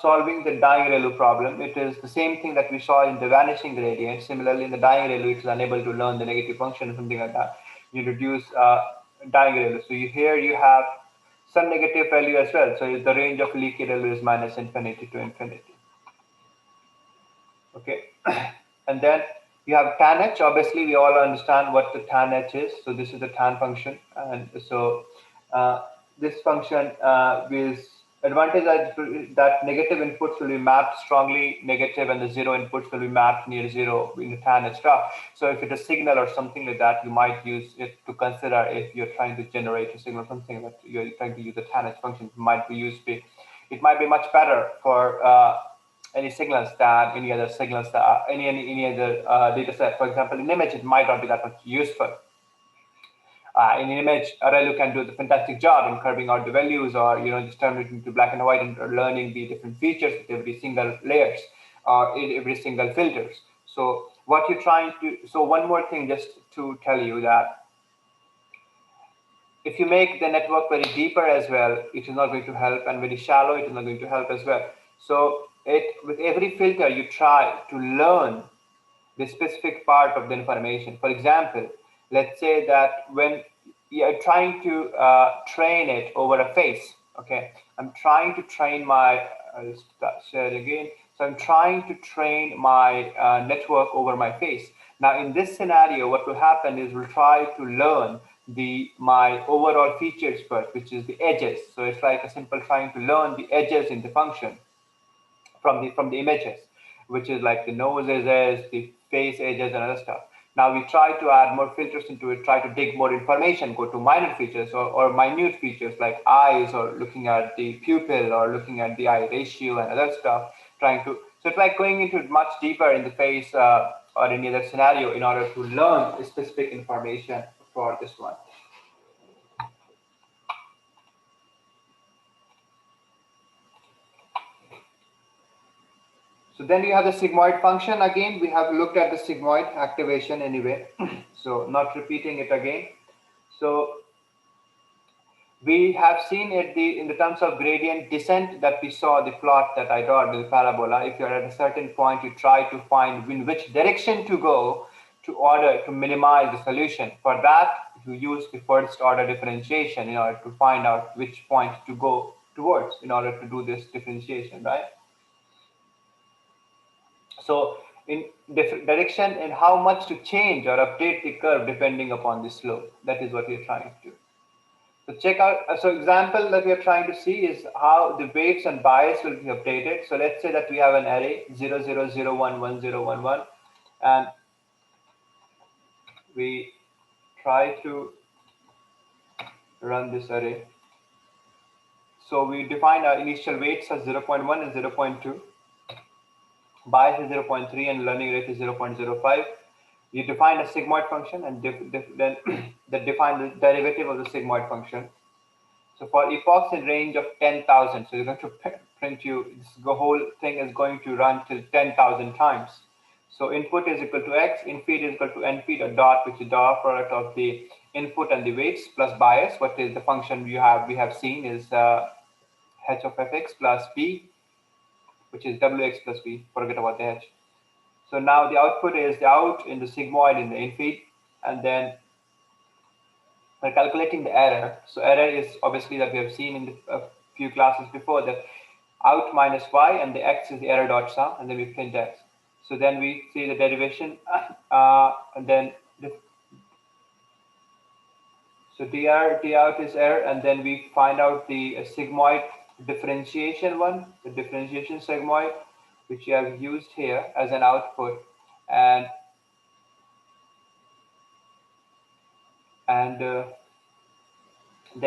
solving the Dirac-Relu problem. It is the same thing that we saw in the vanishing gradient. Similarly, in the Dirac-Relu, it is unable to learn the negative function or something like that. You reduce Dirac-Relu. So here you have some negative value as well. So the range of leaky Relu is minus infinity to infinity. Okay. And then you have tan h. Obviously, we all understand what the tan h is. So this is the tan function. And so this function is advantage that negative inputs will be mapped strongly negative and the zero inputs will be mapped near zero in the tan h graph. So if it's a signal or something like that, you might use it to consider if you're trying to generate a signal, something that you're trying to use the tan h function. It might be much better for any signals than any other signals that any other data set. For example, in image, it might not be that much useful. In an image, Relu can do the fantastic job in carving out the values or just turn it into black and white and learning the different features with every single layers or in every single filters. So what you're trying to, so one more thing just to tell you that if you make the network very deeper as well, it is not going to help, and very shallow, it is not going to help as well. So with every filter, you try to learn the specific part of the information. For example, let's say that when you're trying to train it over a face, okay, I'm trying to train my, I'll share it again. So I'm trying to train my network over my face. Now in this scenario, what will happen is we'll try to learn my overall features first, which is the edges. So it's like a simple trying to learn the edges in the function from the images, which is like the nose edges, the face edges, and other stuff. Now we try to add more filters into it, try to dig more information, go to minor features or minute features like eyes or looking at the pupil or looking at the eye ratio and other stuff, so it's like going into much deeper in the face or any other scenario in order to learn specific information for this one. So then you have the sigmoid function. Again, we have looked at the sigmoid activation anyway, so not repeating it again. So we have seen it in the terms of gradient descent that we saw the plot that I draw with the parabola. If you're at a certain point, you try to find in which direction to go to order to minimize the solution. For that, you use the first order differentiation in order to find out which point to go towards in order to do this differentiation, right? So in different direction and how much to change or update the curve depending upon the slope. That is what we're trying to do. So check out, so example that we are trying to see is how the weights and bias will be updated. So let's say that we have an array 0, 0, 0, 1, 1, 0, 1, 1, and we try to run this array. So we define our initial weights as 0.1 and 0.2. Bias is 0.3 and learning rate is 0.05. You define a sigmoid function and then define the derivative of the sigmoid function. So for epochs in range of 10,000, so you're going to print the whole thing is going to run till 10,000 times. So input is equal to x, infeed is equal to np dot, which is dot product of the input and the weights plus bias. What is the function we have seen is h of fx plus b, which is wx plus b. Forget about the h. So now the output is the out in the sigmoid in the infeed, and then we're calculating the error. So error is obviously that we have seen in a few classes before, that out minus y and the x is the error dot sum, and then we print x. So then we see the derivation, and then so dr out is error, and then we find out the sigmoid differentiation one, the differentiation sigmoid, which we have used here as an output, and then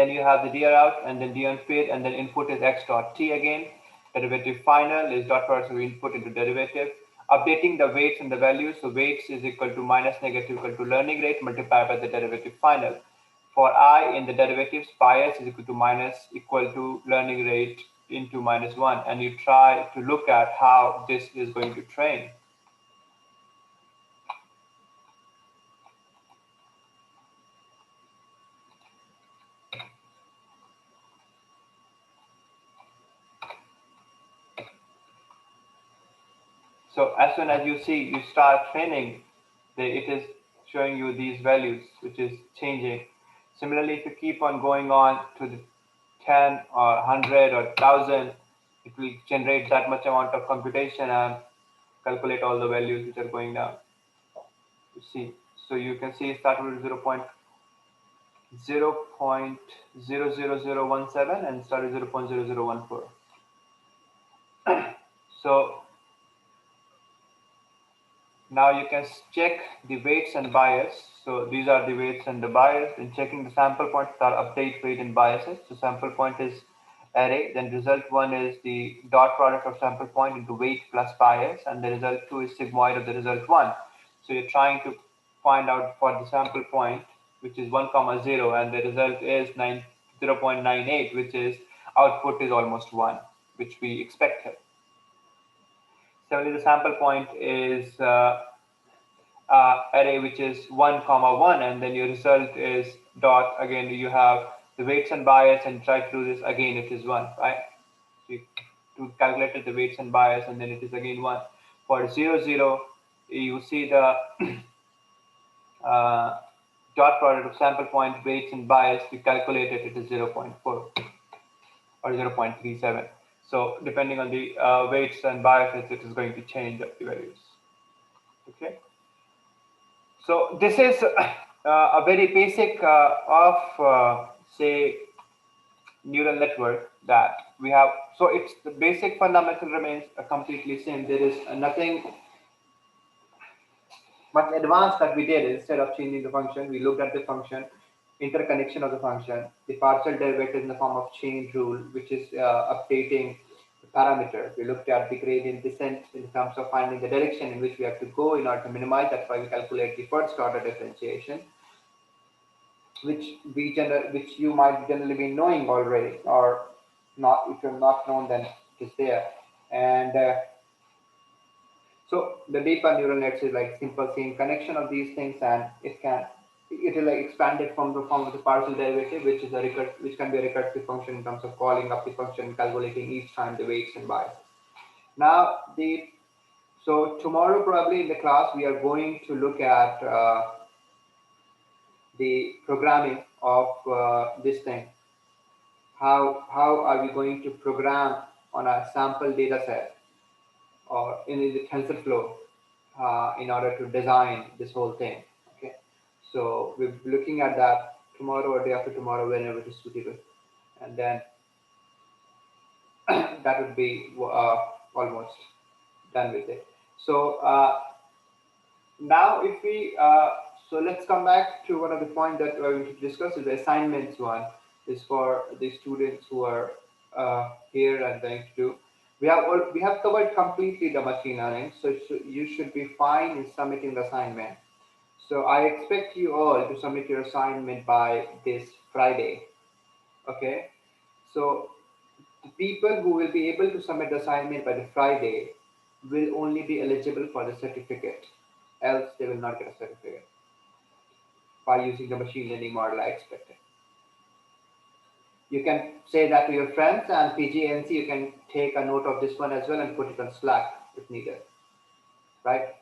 you have the dr out and then d unfeed, and then input is x dot t again. Derivative final is dot product of input into derivative. updating the weights and the values. So weights is equal to minus negative equal to learning rate multiplied by the derivative final. For I in the derivatives, bias is equal to minus equal to learning rate into -1, and you try to look at how this is going to train. So as soon as you see, you start training, it is showing you these values, which is changing. Similarly, if you keep on going on to the 10 or 100 or 1000, it will generate that much amount of computation and calculate all the values which are going down. You see, so you can see start with 0.00017 and start with 0.0014. So now you can check the weights and bias. So these are the weights and the bias. In checking the sample points are update, weight, and biases. So sample point is array. Then result 1 is the dot product of sample point into weight plus bias, and the result 2 is sigmoid of the result 1. So you're trying to find out for the sample point, which is 1, 0, and the result is 0.98, which is output is almost 1, which we expected. Similarly, the sample point is array which is 1, 1, and then your result is dot. Again, you have the weights and bias, and try to do this again, it is 1, right? So you to calculate the weights and bias, and then it is again 1. For 0, 0, you see the dot product of sample point, weights, and bias. You calculate it, it is 0.4 or 0.37. So depending on the weights and biases, it is going to change the values. Okay. So this is a very basic of say neural network that we have. So it's the basic fundamental remains completely same. There is nothing much advanced that we did. Instead of changing the function, we looked at the function, interconnection of the function, the partial derivative in the form of chain rule, which is updating the parameter. We looked at the gradient descent in terms of finding the direction in which we have to go in order to minimize. That's why we calculate the first order differentiation, which you might generally be knowing already, or not. If you're not known, then it is there. And so the deeper neural nets is like simple same connection of these things, and it will like expanded from the form of the partial derivative, which is which can be a recursive function in terms of calling up the function and calculating each time the weights and biases. Now so tomorrow probably in the class we are going to look at the programming of this thing. How are we going to program on a sample data set or in the TensorFlow in order to design this whole thing? Okay, so we'll be looking at that tomorrow or day after tomorrow, whenever it is suitable, and then that would be almost done with it. So now if we so let's come back to one of the points that we should discuss is the assignments one is for the students who are here and going to do. We have covered completely the machine learning, so you should be fine in submitting the assignment. So I expect you all to submit your assignment by this Friday. Okay, so the people who will be able to submit the assignment by the Friday will only be eligible for the certificate, else they will not get a certificate by using the machine learning model I expected. You can say that to your friends, and PGNC, you can take a note of this one as well and put it on Slack if needed, right?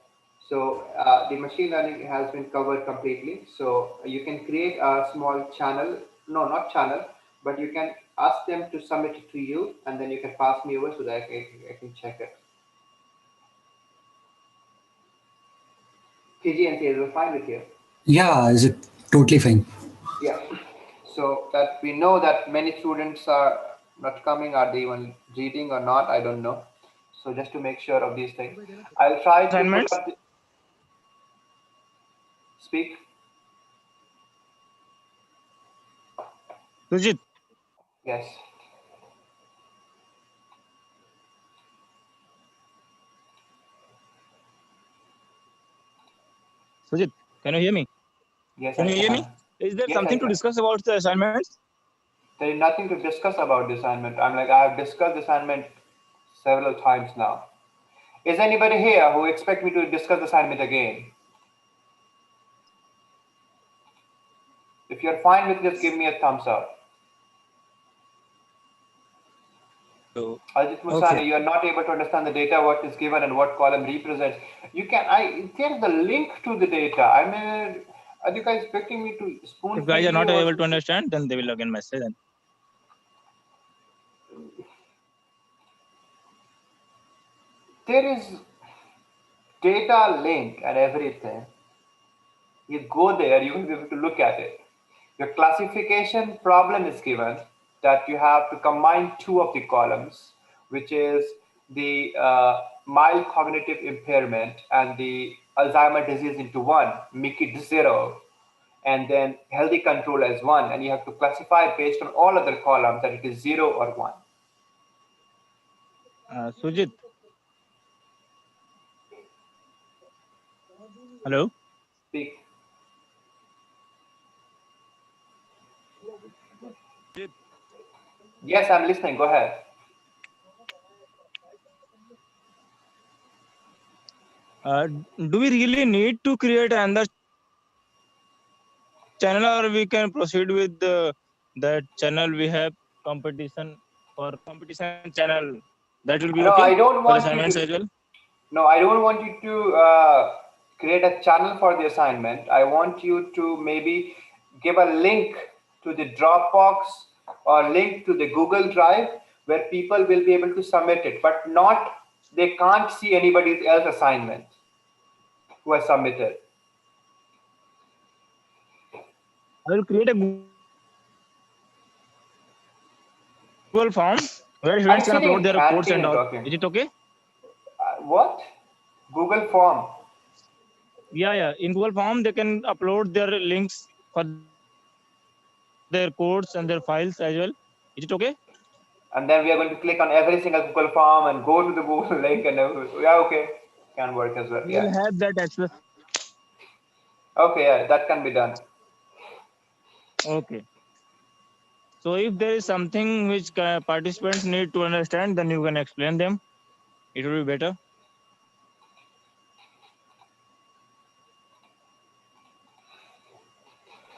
So the machine learning has been covered completely. So you can create a small channel, no, not channel, but you can ask them to submit it to you, and then you can pass me over so that I can check it. PGNC, is it fine with you? Yeah, is it totally fine? Yeah. So that we know that many students are not coming. Are they even reading or not? I don't know. So just to make sure of these things, I'll try to put Assignments? up speak. Sujit, Yes. Sujit, can you hear me? Yes, Can I you hear me? can. Is there Yes, I something to can. discuss about the assignments? There is nothing to discuss about the assignment. I'm like, I have discussed the assignment several times now. Is anybody here who expect me to discuss the assignment again? If you're fine with it, just give me a thumbs up. So, Ajit okay. Musani, you are not able to understand the data, what is given and what column represents. You can, there's the link to the data. I mean, are you guys expecting me to spoon If guys feed are not you or able to understand, then they will again message. there is data link and everything. You go there, you will be able to look at it. Your classification problem is given that you have to combine two of the columns, which is the mild cognitive impairment and the Alzheimer disease into one, make it zero, and then healthy control as one. And you have to classify based on all other columns that it is zero or one. Sujit, hello? Speak. Yes, I'm listening. Go ahead. Do we really need to create another channel, or we can proceed with that channel we have competition for competition channel? That will be No, okay I don't for want you assignments to. as well? No, I don't want you to create a channel for the assignment. I want you to maybe give a link to the Dropbox or link to the Google Drive where people will be able to submit it, but not, they can't see anybody else's assignment who has submitted. I will create a Google form where Are students you can sitting upload in their codes canteen and and all. talking? Is it okay? What? Google form. Yeah. In Google form, they can upload their links for their codes and their files as well. Is it okay? And then we are going to click on every single Google form and go to the Google link and yeah, okay, can work as well. We Yeah. will have that access. Okay, yeah, that can be done. Okay. So if there is something which participants need to understand, then you can explain them. It will be better.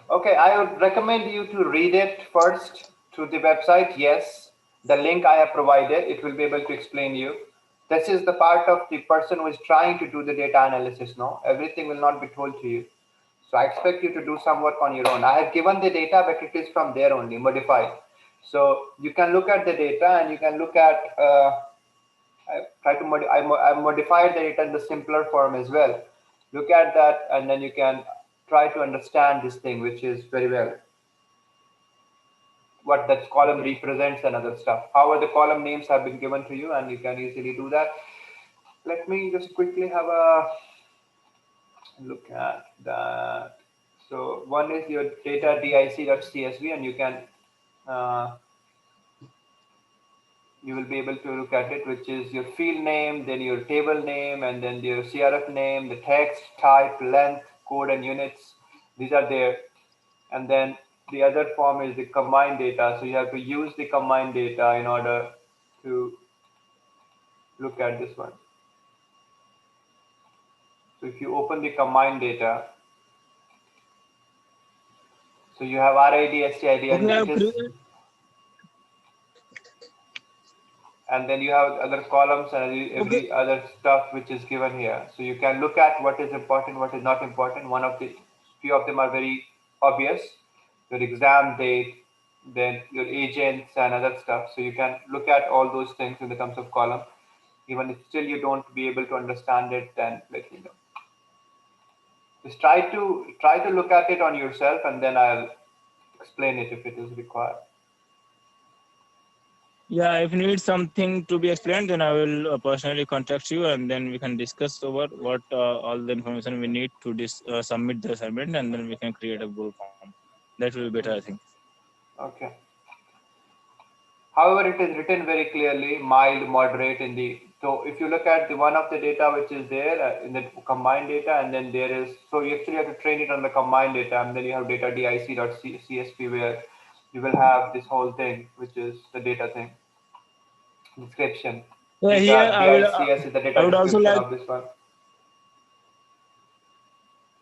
Okay, I would recommend you to read it first through the website. Yes, the link I have provided, it will be able to explain you. This is the part of the person who is trying to do the data analysis. No, everything will not be told to you. So I expect you to do some work on your own. I have given the data, but it is from there only, modified. So you can look at the data and you can look at, I try to I modified the data in the simpler form as well. Look at that and then you can try to understand this thing, which is very well what that column Okay. represents and other stuff. However, the column names have been given to you and you can easily do that. Let me just quickly have a look at that. So one is your data dic.csv and you can uh, you will be able to look at it, which is your field name, then your table name, and then your CRF name, the text, type, length, code, and units. These are there. And then the other form is the combined data. So you have to use the combined data in order to look at this one. So if you open the combined data, so you have RID, STID, and Okay. it is, and then you have other columns and Okay. every other stuff which is given here. So you can look at what is important, what is not important. One of the few of them are very obvious. Your exam date, then your agents and other stuff. So you can look at all those things in the terms of column. Even if still you don't be able to understand it, then let me know. Just try to look at it on yourself, and then I'll explain it if it is required. Yeah. If you need something to be explained, then I will personally contact you, and then we can discuss over what all the information we need to submit the assignment, and then we can create a Google form. That will be better, I think. Okay. However, it is written very clearly, mild, moderate in the So if you look at the one of the data which is there in the combined data, and then there is, so you actually have to train it on the combined data, and then you have data dic.csv where you will have this whole thing, which is the data thing description. Yeah, here Data dics is the I data would also description like of this one.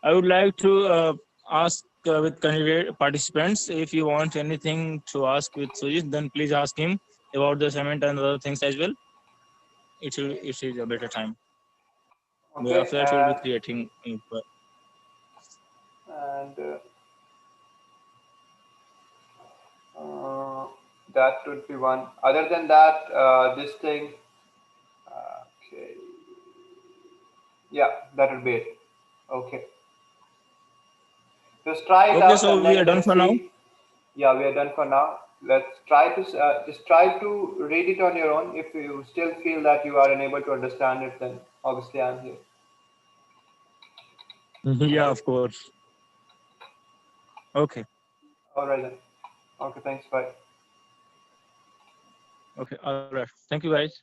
I would like to ask with candidate participants, if you want anything to ask with Sujit, then please ask him about the assignment and other things as well. It is a better time. Okay, After that, we will be creating. and that would be one. Other than that, this thing. Okay. Yeah, that would be it. Okay. Just try it Okay, out so and we are then done let's for now. see. Yeah, we are done for now. Let's try to just try to read it on your own. If you still feel that you are unable to understand it, then obviously I'm here. All Yeah, right. of course. Okay. All right then. Okay. Thanks. Bye. Okay. All right. Thank you, guys.